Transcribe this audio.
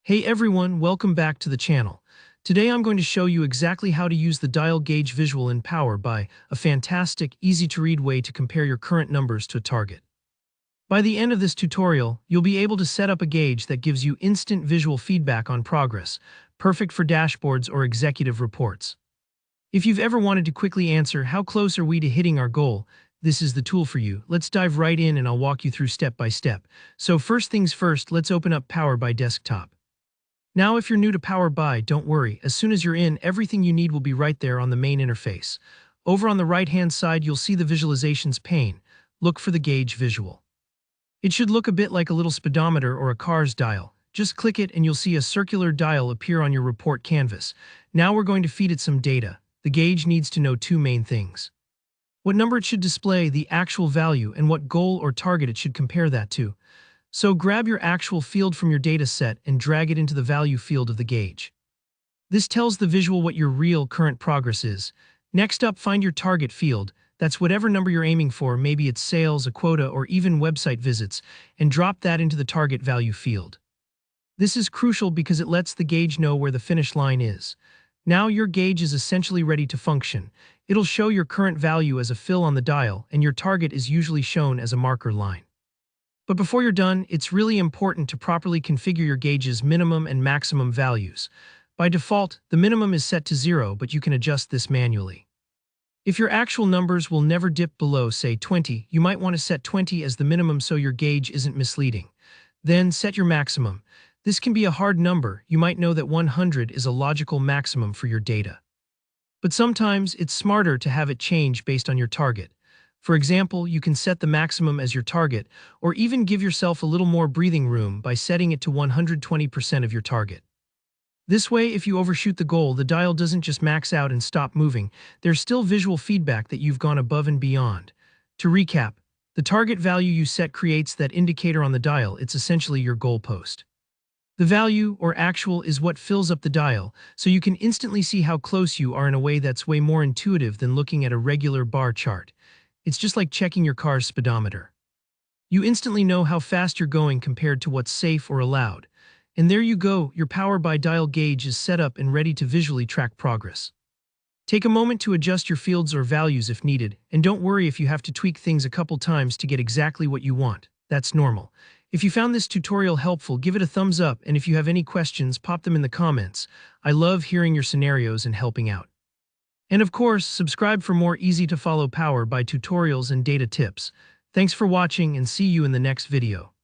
Hey everyone, welcome back to the channel. Today I'm going to show you exactly how to use the dial gauge visual in Power BI, a fantastic, easy-to-read way to compare your current numbers to a target. By the end of this tutorial, you'll be able to set up a gauge that gives you instant visual feedback on progress, perfect for dashboards or executive reports. If you've ever wanted to quickly answer how close are we to hitting our goal, this is the tool for you. Let's dive right in and I'll walk you through step by step. So first things first, let's open up Power BI Desktop. Now, if you're new to Power BI, don't worry. As soon as you're in, everything you need will be right there on the main interface. Over on the right-hand side, you'll see the Visualizations pane. Look for the gauge visual. It should look a bit like a little speedometer or a car's dial. Just click it and you'll see a circular dial appear on your report canvas. Now we're going to feed it some data. The gauge needs to know two main things: what number it should display, the actual value, and what goal or target it should compare that to. So grab your actual field from your data set and drag it into the value field of the gauge. This tells the visual what your real current progress is. Next up, find your target field. That's whatever number you're aiming for, maybe it's sales, a quota, or even website visits, and drop that into the target value field. This is crucial because it lets the gauge know where the finish line is. Now your gauge is essentially ready to function. It'll show your current value as a fill on the dial, and your target is usually shown as a marker line. But before you're done, it's really important to properly configure your gauge's minimum and maximum values. By default, the minimum is set to 0, but you can adjust this manually. If your actual numbers will never dip below, say, 20, you might want to set 20 as the minimum so your gauge isn't misleading. Then set your maximum. This can be a hard number. You might know that 100 is a logical maximum for your data. But sometimes it's smarter to have it change based on your target. For example, you can set the maximum as your target, or even give yourself a little more breathing room by setting it to 120% of your target. This way, if you overshoot the goal, the dial doesn't just max out and stop moving. There's still visual feedback that you've gone above and beyond. To recap, the target value you set creates that indicator on the dial. It's essentially your goalpost. The value, or actual, is what fills up the dial, so you can instantly see how close you are in a way that's way more intuitive than looking at a regular bar chart. It's just like checking your car's speedometer. You instantly know how fast you're going compared to what's safe or allowed. And there you go, your Power BI dial gauge is set up and ready to visually track progress. Take a moment to adjust your fields or values if needed, and don't worry if you have to tweak things a couple times to get exactly what you want. That's normal. If you found this tutorial helpful, give it a thumbs up, and if you have any questions, pop them in the comments. I love hearing your scenarios and helping out. And of course, subscribe for more easy-to-follow Power BI tutorials and data tips. Thanks for watching and see you in the next video.